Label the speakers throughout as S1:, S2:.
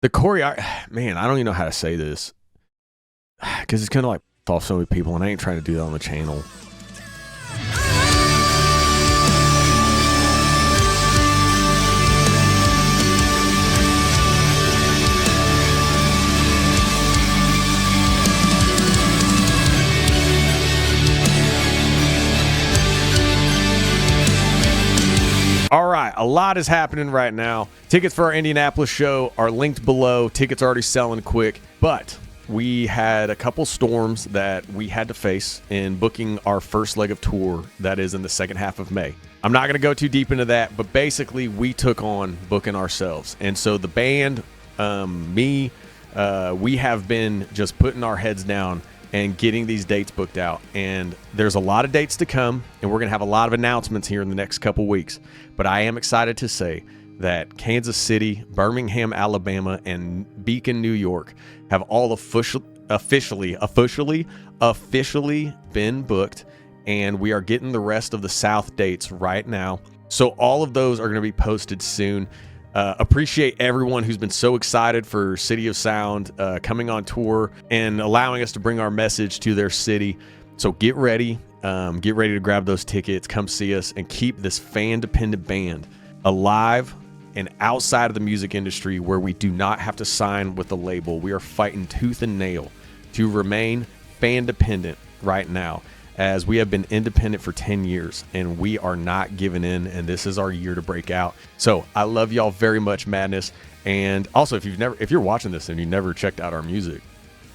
S1: The choreo, man, I don't even know how to say this because it's gonna like off so many people, and I ain't trying to do that on the channel. All right, a lot is happening right now. Tickets for our Indianapolis show are linked below. Tickets are already selling quick, but we had a couple storms that we had to face in booking our first leg of tour that is in the second half of May. I'm not going to go too deep into that, but basically we took on booking ourselves. And so the band, we have been just putting our heads down and getting these dates booked out. And there's a lot of dates to come, and we're going to have a lot of announcements here in the next couple weeks. But I am excited to say that Kansas City, Birmingham, Alabama, and Beacon, New York have all officially been booked, and we are getting the rest of the South dates right now. So all of those are going to be posted soon. Appreciate everyone who's been so excited for City of Sound coming on tour and allowing us to bring our message to their city. So get ready to grab those tickets, come see us, and keep this fan-dependent band alive and outside of the music industry where we do not have to sign with a label. We are fighting tooth and nail to remain fan-dependent right now, as we have been independent for 10 years and we are not giving in, and this is our year to break out. So I love y'all very much, Madness. And also, if you're watching this and you never checked out our music,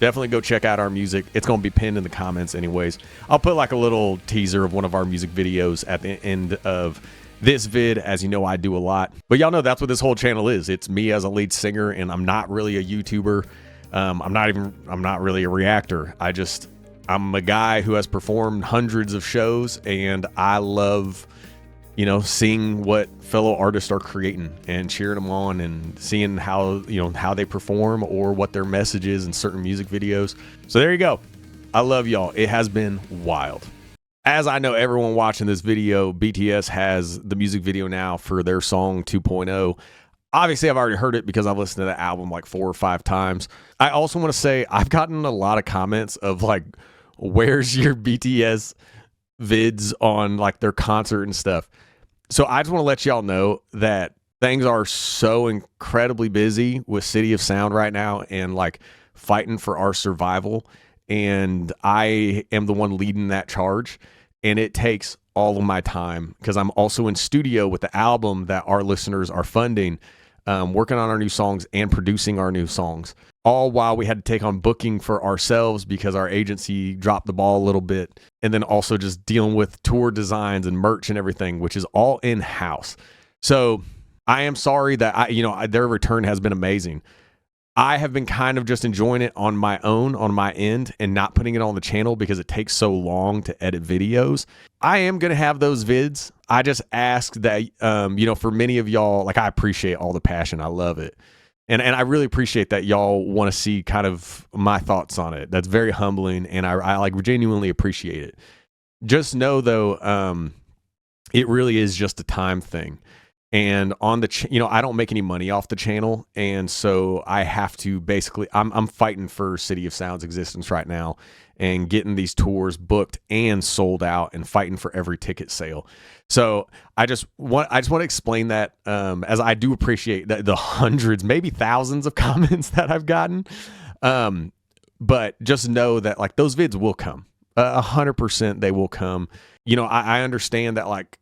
S1: definitely go check out our music. It's going to be pinned in the comments anyways. I'll put like a little teaser of one of our music videos at the end of this vid, as you know I do a lot. But y'all know that's what this whole channel is. It's me as a lead singer, and I'm not really a YouTuber. I'm not really a reactor. I'm a guy who has performed hundreds of shows, and I love, seeing what fellow artists are creating and cheering them on and seeing how they perform or what their message is in certain music videos. So there you go. I love y'all. It has been wild. As I know everyone watching this video, BTS has the music video now for their song 2.0. Obviously, I've already heard it because I've listened to the album like 4 or 5 times. I also want to say I've gotten a lot of comments of like, where's your BTS vids on like their concert and stuff? So I just want to let y'all know that things are so incredibly busy with City of Sound right now and like fighting for our survival. And I am the one leading that charge. And it takes all of my time because I'm also in studio with the album that our listeners are funding, working on our new songs and producing our new songs. All while we had to take on booking for ourselves because our agency dropped the ball a little bit. And then also just dealing with tour designs and merch and everything, which is all in-house. So I am sorry that their return has been amazing. I have been kind of just enjoying it on my own, on my end, and not putting it on the channel because it takes so long to edit videos. I am going to have those vids. I just ask that, for many of y'all, like I appreciate all the passion. I love it. And I really appreciate that y'all want to see kind of my thoughts on it. That's very humbling, and I like genuinely appreciate it. Just know though, it really is just a time thing. And on the, I don't make any money off the channel, and so I have to basically, I'm fighting for City of Sound's existence right now, and getting these tours booked and sold out, and fighting for every ticket sale. So I just want to explain that, as I do appreciate the hundreds, maybe thousands of comments that I've gotten, but just know that like those vids will come. 100% they will come. I understand that like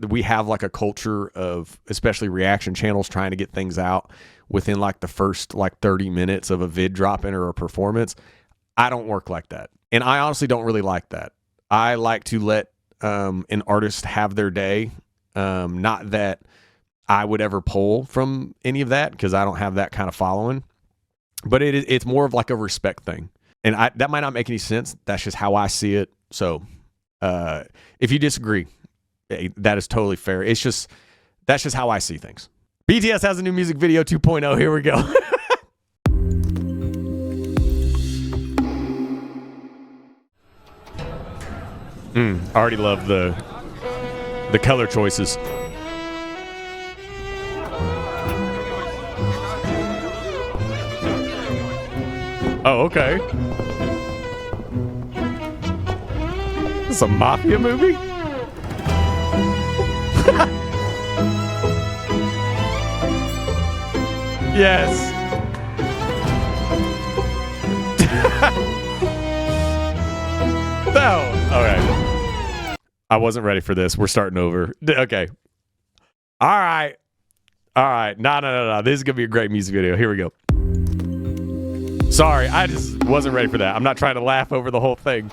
S1: we have like a culture of especially reaction channels trying to get things out within like the first like 30 minutes of a vid dropping or a performance. I don't work like that. And I honestly don't really like that. I like to let an artist have their day. Not that I would ever pull from any of that because I don't have that kind of following, but it's more of like a respect thing. And that might not make any sense. That's just how I see it. So if you disagree, that is totally fair. That's just how I see things. BTS has a new music video 2.0. Here we go. I already love the color choices. Oh, okay. This a mafia movie? Yes. No. All right. I wasn't ready for this. We're starting over. Okay. All right. All right. No. This is going to be a great music video. Here we go. Sorry. I just wasn't ready for that. I'm not trying to laugh over the whole thing.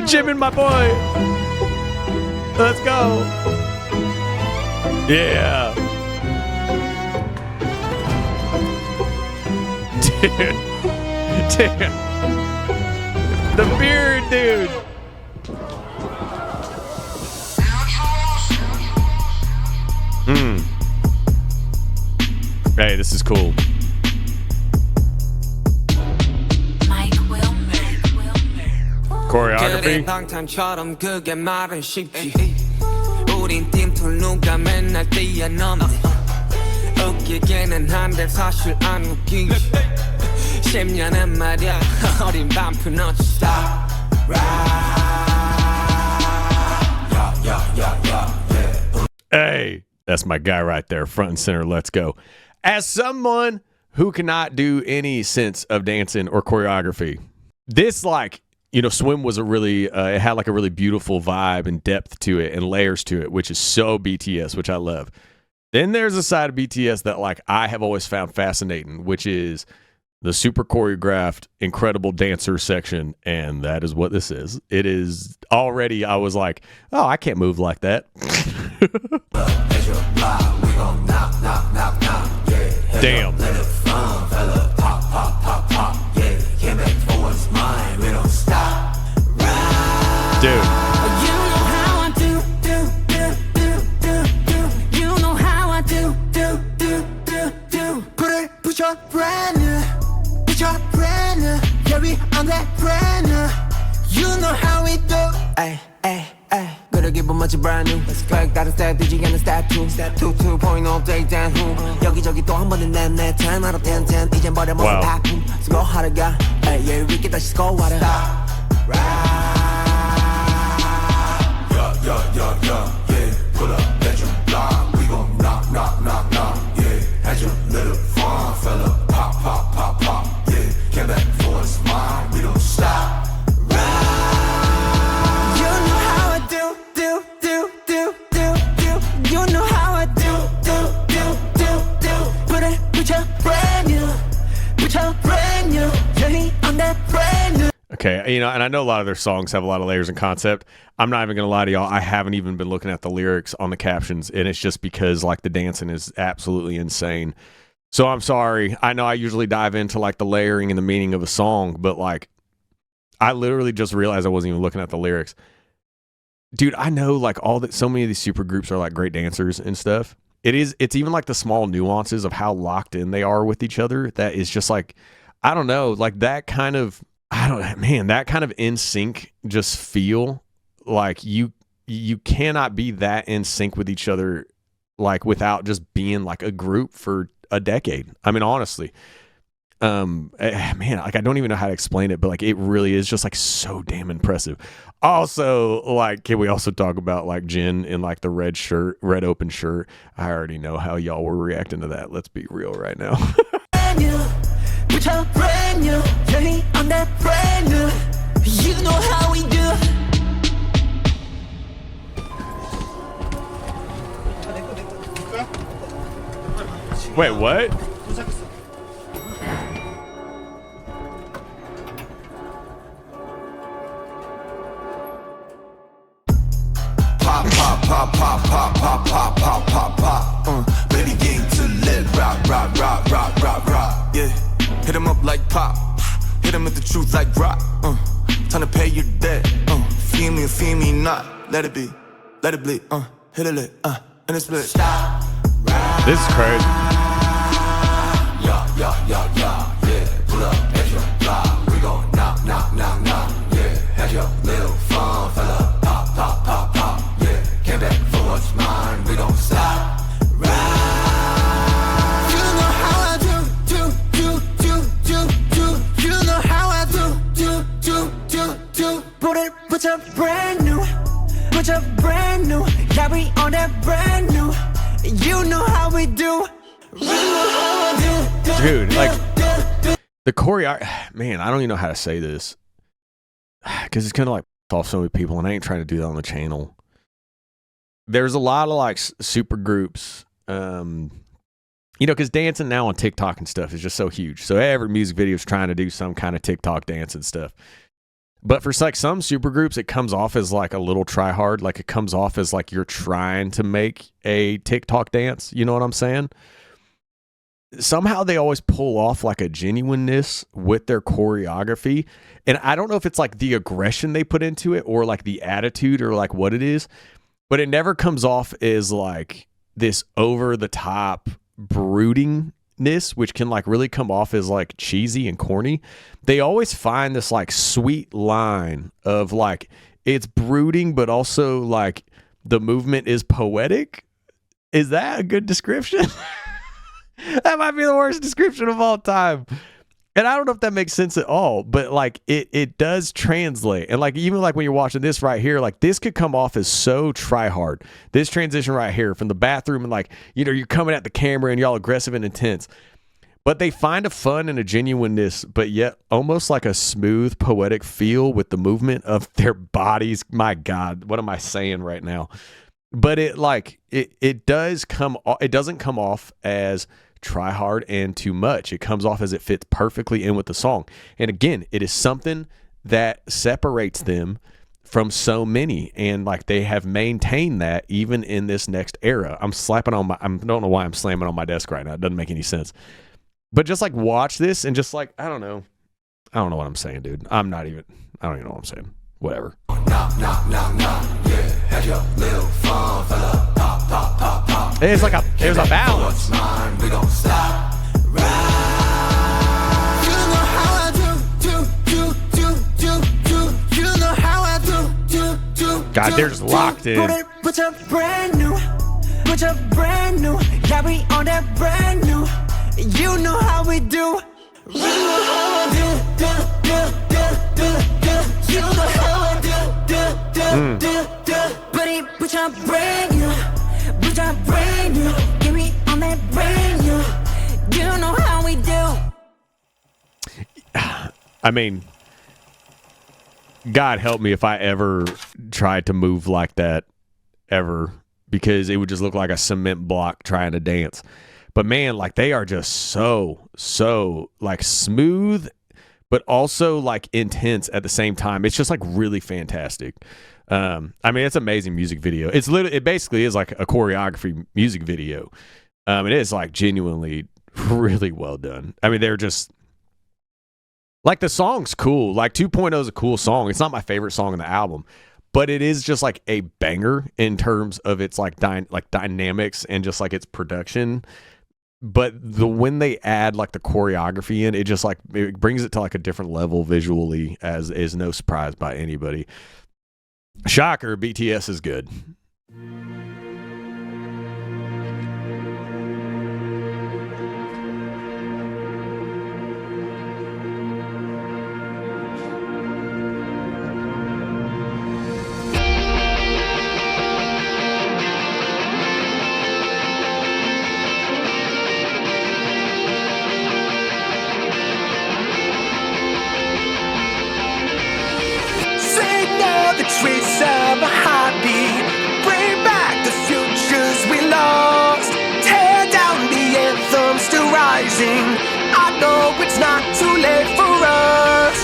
S1: Jimin, my boy. Let's go. Yeah. Dude. The beard, dude. Hey, this is cool. Choreography. Hey, that's my guy right there, front and center. Let's go. As someone who cannot do any sense of dancing or choreography, this, like, you know, Swim was a really, it had like a really beautiful vibe and depth to it and layers to it, which is so BTS, which I love. Then there's a side of BTS that, like, I have always found fascinating, which is the super choreographed, incredible dancer section. And that is what this is. It is already, I was like, oh, I can't move like that. Damn. Dude. You know how I do. You know how I do. Put your brand new. Yeah, we on that brand new. You know how we do. Ay. Better give them much brand new. Back 다른 step 뒤지게는 step 2 2.0 day down 후 여기저기 또 한 번은 내 채널업 10 이젠 버려먹은 바쁨 So 하러 가 yeah, we get 다시 score하러 Yeah, pull up, let you block. We gon' knock, yeah. Had your little fun, fella. Pop, yeah. Came back for a smile, we don't stop. You know how I do. You know how I do. Put your brand new. Yeah, on that brand new. Okay, you know, and I know a lot of their songs have a lot of layers and concept. I'm not even gonna lie to y'all, I haven't even been looking at the lyrics on the captions, and it's just because, like, the dancing is absolutely insane. So I'm sorry. I know I usually dive into, like, the layering and the meaning of a song, but, like, I literally just realized I wasn't even looking at the lyrics. Dude, I know, like, so many of these super groups are, like, great dancers and stuff. It's even, like, the small nuances of how locked in they are with each other that is just, like, I don't know, like, that kind of in sync just feel like you cannot be that in sync with each other, like, without just being like a group for a decade. I mean, honestly, man, like, I don't even know how to explain it, but, like, it really is just, like, so damn impressive. Also, like, can we also talk about, like, Jin in, like, the red open shirt? I already know how y'all were reacting to that. Let's be real right now. Brand new, yeah, on that brand new. You know how we do. Wait, what? Pop. Baby, get to let rock. Yeah. Hit him up like pop. Hit him with the truth like rock. Time to pay your debt. Feel me or feel me not. Let it be. Let it bleed. Hit a lit. And it's split. Stop. This is crazy. Yeah.
S2: You know how we do.
S1: Dude, like the choreo, man, I don't even know how to say this because it's kind of like off so many people, and I ain't trying to do that on the channel. There's a lot of like super groups, because dancing now on TikTok and stuff is just so huge. So every music video is trying to do some kind of TikTok dance and stuff. But for like some super groups, it comes off as like a little try hard. Like it comes off as like you're trying to make a TikTok dance. You know what I'm saying? Somehow they always pull off like a genuineness with their choreography. And I don't know if it's like the aggression they put into it or like the attitude or like what it is, but it never comes off as like this over the top broodingness, which can like really come off as like cheesy and corny. They always find this like sweet line of like, it's brooding, but also like the movement is poetic. Is that a good description? That might be the worst description of all time. And I don't know if that makes sense at all, but like it does translate. And like even like when you're watching this right here, like this could come off as so try hard. This transition right here from the bathroom and like, you're coming at the camera and y'all aggressive and intense. But they find a fun and a genuineness, but yet almost like a smooth poetic feel with the movement of their bodies. My God, what am I saying right now? But it doesn't come off as try hard and too much. It comes off as it fits perfectly in with the song. And again, it is something that separates them from so many, and like they have maintained that even in this next era. I don't know why I'm slamming on my desk right now. It doesn't make any sense. But just like watch this and just like, I don't know what I'm saying, dude. I don't even know what I'm saying. Whatever. It's like there's a balance. God, they're just locked in.
S2: Put up brand new, yeah, we on that brand new. You know how we do. You know how I do. But it put up brand new, give me on that brand new. You know how we do.
S1: I mean, God help me if I ever tried to move like that ever, because it would just look like a cement block trying to dance. But man, like they are just so like smooth, but also like intense at the same time. It's just like really fantastic. I mean, it's an amazing music video. It basically is like a choreography music video. It is like genuinely really well done. I mean, they're just like, the song's cool. Like 2.0 is a cool song. It's not my favorite song on the album, but it is just like a banger in terms of its like dynamics and just like its production. But when they add like the choreography in, it just like it brings it to like a different level visually, as is no surprise by anybody. Shocker, BTS is good.
S2: Trace of a heartbeat, bring back the futures we lost, tear down the anthems still rising. I know it's not too late for us.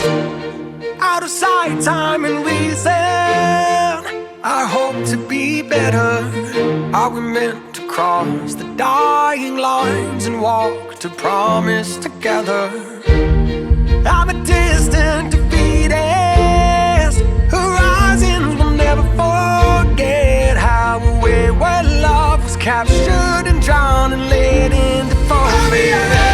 S2: Out of sight, time and reason, I hope to be better. Are we meant to cross the dying lines and walk to promise together? I'm a distant defeated. Horizons will never forget how a way where love was captured and drowned and laid into forfeit.